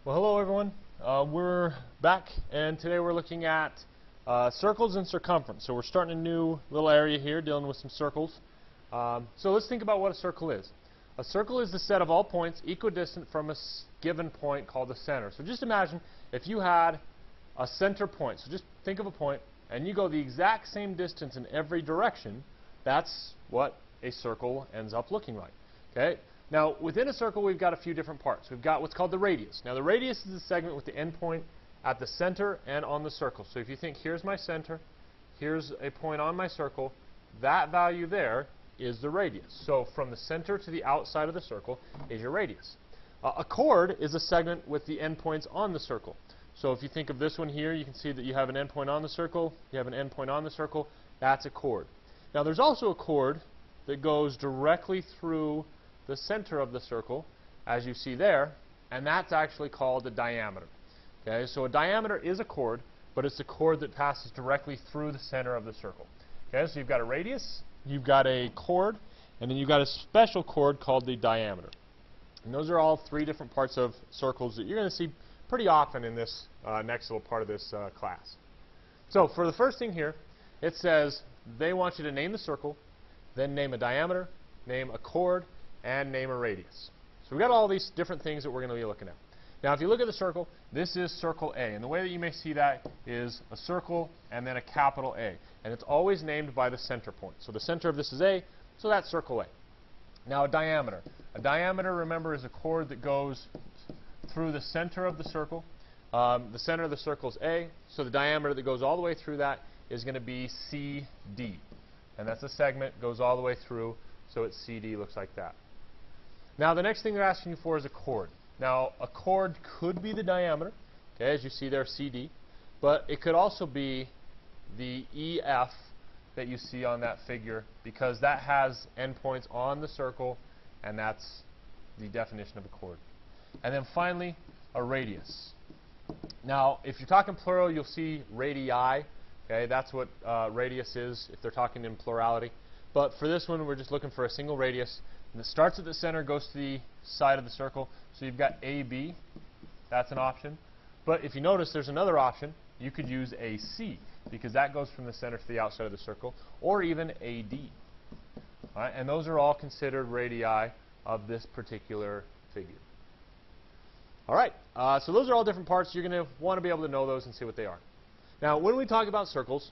Well, hello everyone. We're back, and today we're looking at circles and circumference. So we're starting a new little area here dealing with some circles. So let's think about what a circle is. A circle is the set of all points equidistant from a given point called the center. So just imagine if you had a center point. So just think of a point, and you go the exact same distance in every direction. That's what a circle ends up looking like. Okay? Now, within a circle, we've got a few different parts. We've got what's called the radius. Now, the radius is the segment with the endpoint at the center and on the circle. So if you think, here's my center, here's a point on my circle, that value there is the radius. So from the center to the outside of the circle is your radius. A chord is a segment with the endpoints on the circle. So if you think of this one here, you can see that you have an endpoint on the circle, you have an endpoint on the circle. That's a chord. Now, there's also a chord that goes directly through the center of the circle, as you see there, and that's actually called a diameter. Okay, so a diameter is a chord, but it's a chord that passes directly through the center of the circle. Okay, so you've got a radius, you've got a chord, and then you've got a special chord called the diameter. And those are all three different parts of circles that you're going to see pretty often in this next little part of this class. So for the first thing here, it says they want you to name the circle, then name a diameter, name a chord, and name a radius. So we've got all these different things that we're going to be looking at. Now, if you look at the circle, this is circle A. And the way that you may see that is a circle and then a capital A. And it's always named by the center point. So the center of this is A, so that's circle A. Now, a diameter. A diameter, remember, is a chord that goes through the center of the circle. The center of the circle is A, so the diameter that goes all the way through that is going to be CD. And that's a segment, goes all the way through, so it's CD, looks like that. Now, the next thing they're asking you for is a chord. Now, a chord could be the diameter, okay, as you see there, CD, but it could also be the EF that you see on that figure, because that has endpoints on the circle, and that's the definition of a chord. And then finally, a radius. Now, if you're talking plural, you'll see radii. Okay, that's what radius is if they're talking in plurality. But for this one, we're just looking for a single radius. And it starts at the center, goes to the side of the circle. So you've got AB. That's an option. But if you notice, there's another option. You could use AC, because that goes from the center to the outside of the circle, or even AD. All right, and those are all considered radii of this particular figure. All right, so those are all different parts. You're going to want to be able to know those and see what they are. Now, when we talk about circles,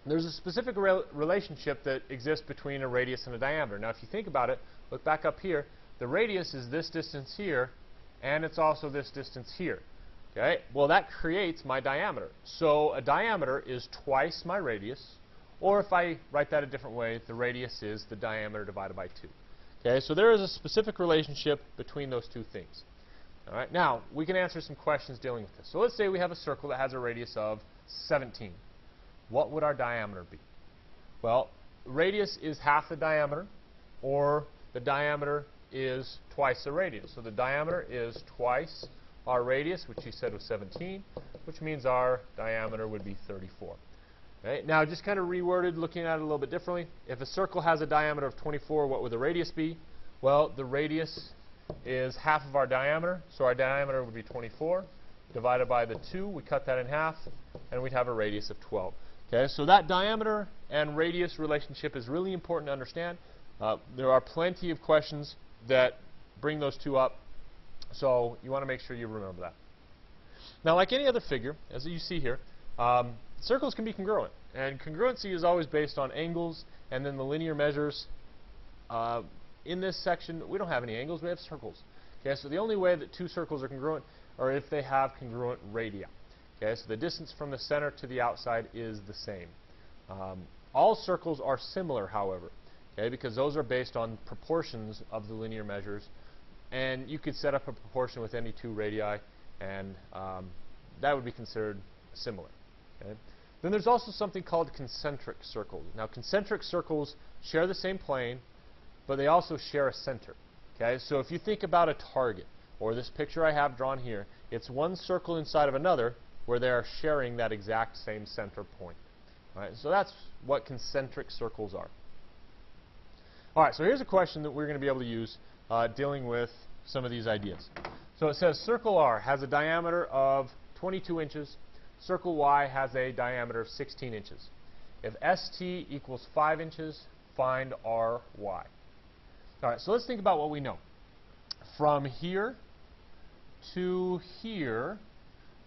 there's a specific relationship that exists between a radius and a diameter. Now, if you think about it, look back up here. The radius is this distance here, and it's also this distance here. Okay? Well, that creates my diameter. So a diameter is twice my radius, or if I write that a different way, the radius is the diameter divided by 2. Okay? So there is a specific relationship between those two things. All right? Now, we can answer some questions dealing with this. So let's say we have a circle that has a radius of 17. What would our diameter be? Well, radius is half the diameter, or the diameter is twice the radius. So the diameter is twice our radius, which you said was 17, which means our diameter would be 34. Okay? Now, just kind of reworded, looking at it a little bit differently. If a circle has a diameter of 24, what would the radius be? Well, the radius is half of our diameter, so our diameter would be 24. Divided by the 2, we cut that in half, and we'd have a radius of 12. Okay, so that diameter and radius relationship is really important to understand. There are plenty of questions that bring those two up, so you want to make sure you remember that. Now, like any other figure, as you see here, circles can be congruent, and congruency is always based on angles and then the linear measures. In this section, we don't have any angles, we have circles. Okay, so the only way that two circles are congruent are if they have congruent radii. Okay, so the distance from the center to the outside is the same. All circles are similar, however, okay, because those are based on proportions of the linear measures, and you could set up a proportion with any two radii, and that would be considered similar. Okay. Then there's also something called concentric circles. Now, concentric circles share the same plane, but they also share a center. Okay, so if you think about a target, or this picture I have drawn here, it's one circle inside of another where they are sharing that exact same center point. All right, so that's what concentric circles are. All right, so here's a question that we're going to be able to use dealing with some of these ideas. So it says circle R has a diameter of 22 inches. Circle Y has a diameter of 16 inches. If ST equals 5 inches, find RY. All right, so let's think about what we know. From here to here,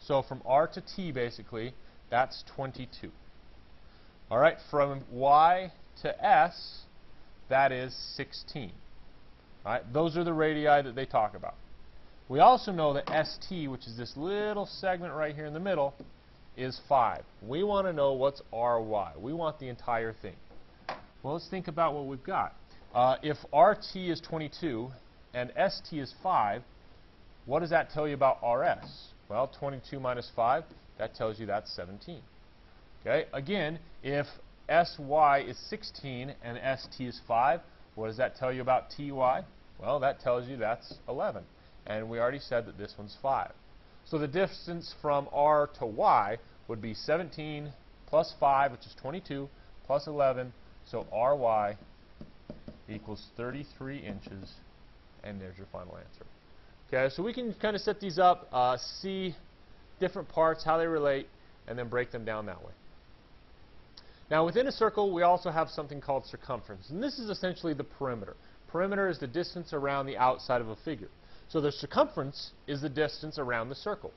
so from R to T basically, that's 22. All right, from Y to S, that is 16. All right, those are the radii that they talk about. We also know that ST, which is this little segment right here in the middle, is 5. We want to know what's RY. We want the entire thing. Well, let's think about what we've got. If RT is 22 and ST is 5, what does that tell you about RS? Well, 22 minus 5, that tells you that's 17. Okay, again, if SY is 16 and ST is 5, what does that tell you about TY? Well, that tells you that's 11. And we already said that this one's 5. So the distance from R to Y would be 17 plus 5, which is 22, plus 11. So RY equals 33 inches, and there's your final answer. Okay, so we can kind of set these up, see different parts, how they relate, and then break them down that way. Now within a circle, we also have something called circumference, and this is essentially the perimeter. Perimeter is the distance around the outside of a figure. So the circumference is the distance around the circle.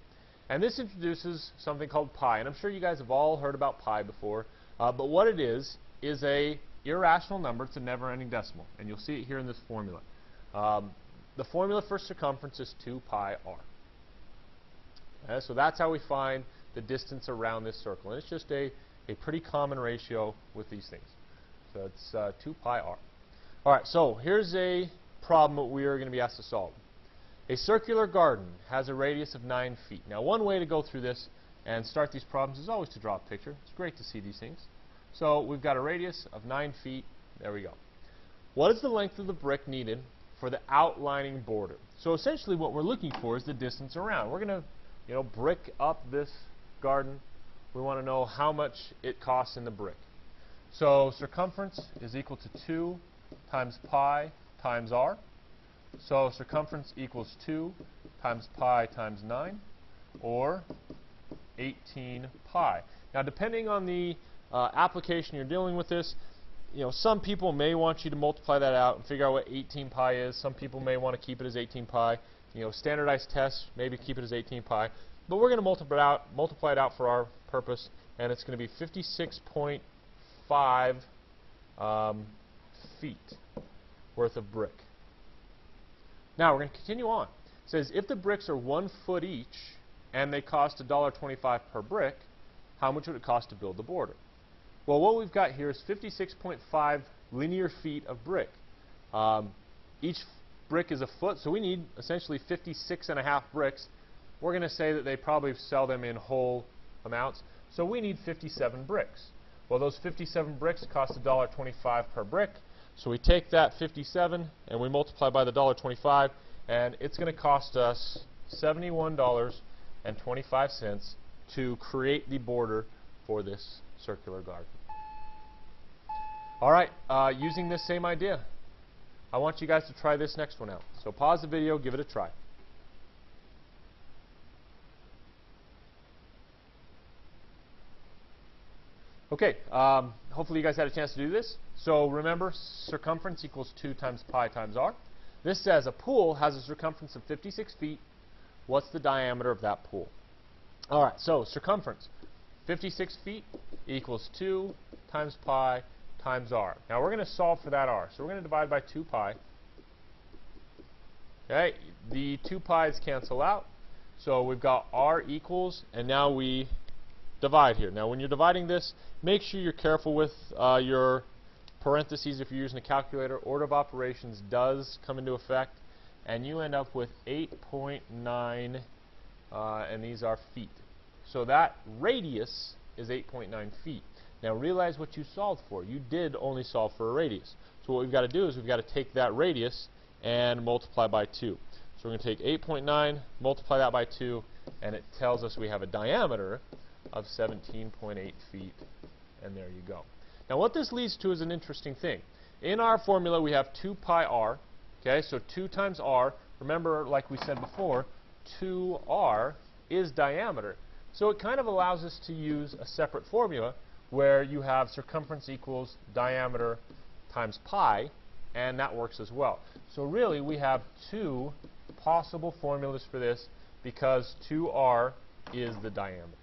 And this introduces something called pi, and I'm sure you guys have all heard about pi before, but what it is a irrational number. It's a never-ending decimal, and you'll see it here in this formula. The formula for circumference is 2 pi r. Okay, so that's how we find the distance around this circle, and it's just a pretty common ratio with these things. So it's 2 pi r. All right, so here's a problem that we are going to be asked to solve. A circular garden has a radius of 9 feet. Now, one way to go through this and start these problems is always to draw a picture. It's great to see these things. So we've got a radius of 9 feet. There we go. What is the length of the brick needed for the outlining border? So essentially what we're looking for is the distance around. We're going to, brick up this garden. We want to know how much it costs in the brick. So circumference is equal to 2 times pi times r. So circumference equals 2 times pi times 9, or 18 pi. Now, depending on the application you're dealing with this, some people may want you to multiply that out and figure out what 18 pi is. Some people may want to keep it as 18 pi. Standardized tests, maybe keep it as 18 pi. But we're going to multiply it out for our purpose, and it's going to be 56.5 feet worth of brick. Now, we're going to continue on. It says, if the bricks are 1 foot each, and they cost $1.25 per brick, how much would it cost to build the border? Well, what we've got here is 56.5 linear feet of brick. Each brick is a foot, so we need essentially 56.5 bricks. We're going to say that they probably sell them in whole amounts, so we need 57 bricks. Well, those 57 bricks cost $1.25 per brick, so we take that 57 and we multiply by the $1.25, and it's going to cost us $71.25 to create the border for this circular garden. All right, using this same idea, I want you guys to try this next one out. So pause the video, give it a try. Okay, hopefully you guys had a chance to do this. So remember, circumference equals 2 times pi times r. This says a pool has a circumference of 56 feet. What's the diameter of that pool? All right, so circumference, 56 feet equals 2 times pi times r. Now we're going to solve for that r. So we're going to divide by 2 pi. Okay, the 2 pi's cancel out. So we've got r equals, and now we divide here. Now when you're dividing this, make sure you're careful with your parentheses if you're using a calculator. Order of operations does come into effect, and you end up with 8.9, and these are feet. So that radius is 8.9 feet. Now realize what you solved for. You did only solve for a radius. So what we've got to do is we've got to take that radius and multiply by 2. So we're going to take 8.9, multiply that by 2, and it tells us we have a diameter of 17.8 feet, and there you go. Now what this leads to is an interesting thing. In our formula we have 2 pi r, okay, so 2 times r. Remember, like we said before, 2r is diameter. So it kind of allows us to use a separate formula where you have circumference equals diameter times pi, and that works as well. So really, we have two possible formulas for this because 2r is the diameter.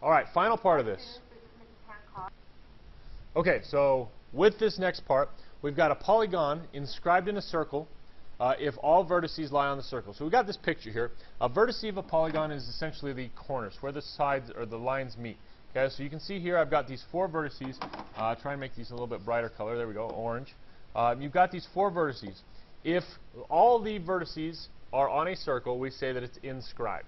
All right, final part of this. Okay, so with this next part, we've got a polygon inscribed in a circle if all vertices lie on the circle. So we've got this picture here. A vertice of a polygon is essentially the corners, where the sides or the lines meet. Okay, so you can see here I've got these four vertices. Try and make these a little bit brighter color. There we go, orange. You've got these four vertices. If all the vertices are on a circle, we say that it's inscribed.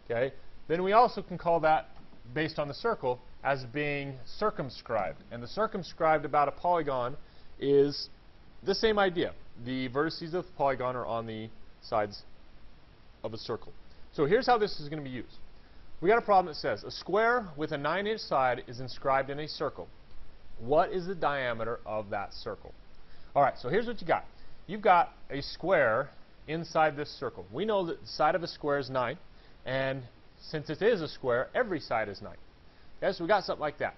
Okay? Then we also can call that, based on the circle, as being circumscribed. And the circumscribed about a polygon is the same idea. The vertices of the polygon are on the sides of a circle. So here's how this is going to be used. We got a problem that says a square with a 9-inch side is inscribed in a circle. What is the diameter of that circle? All right, so here's what you got. You've got a square inside this circle. We know that the side of a square is 9, and since it is a square, every side is 9. Okay, so we got something like that.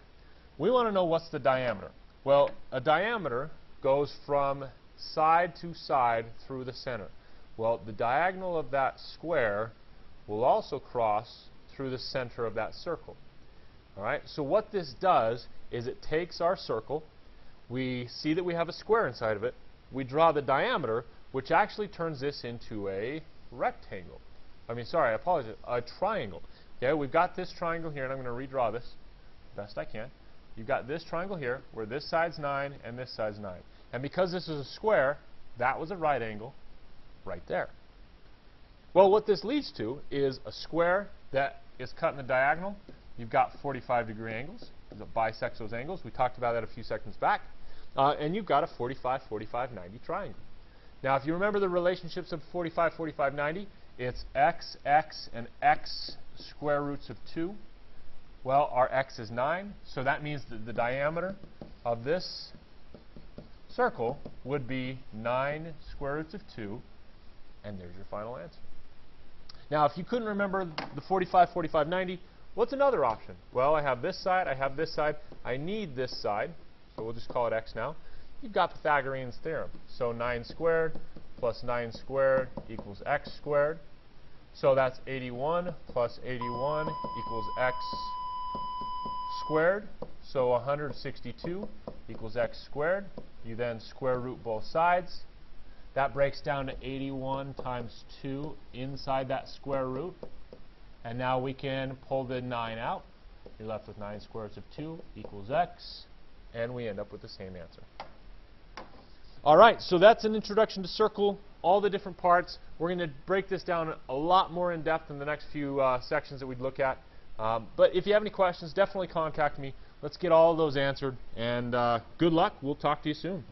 We want to know what's the diameter. Well, a diameter goes from side to side through the center. Well, the diagonal of that square will also cross through the center of that circle. All right, so what this does is it takes our circle, we see that we have a square inside of it, we draw the diameter, which actually turns this into a rectangle. I apologize, a triangle. Okay, we've got this triangle here, and I'm going to redraw this best I can. You've got this triangle here, where this side's 9 and this side's 9. And because this is a square, that was a right angle right there. Well, what this leads to is a square that is cut in the diagonal. You've got 45-degree angles. It bisects those angles. We talked about that a few seconds back. And you've got a 45, 45, 90 triangle. Now, if you remember the relationships of 45, 45, 90, it's x, x, and x square roots of 2. Well, our x is 9, so that means that the diameter of this circle would be 9 square roots of 2, and there's your final answer. Now, if you couldn't remember the 45, 45, 90, what's another option? Well, I have this side, I have this side, I need this side, so we'll just call it x now. You've got Pythagorean's theorem. So 9 squared plus 9 squared equals x squared. So that's 81 plus 81 equals x squared. So 162 equals x squared. You then square root both sides. That breaks down to 81 times 2 inside that square root. And now we can pull the 9 out. You're left with 9 square roots of 2 equals x. And we end up with the same answer. All right, so that's an introduction to circle, all the different parts. We're going to break this down a lot more in depth in the next few sections that we'd look at. But if you have any questions, definitely contact me. Let's get all of those answered. And good luck. We'll talk to you soon.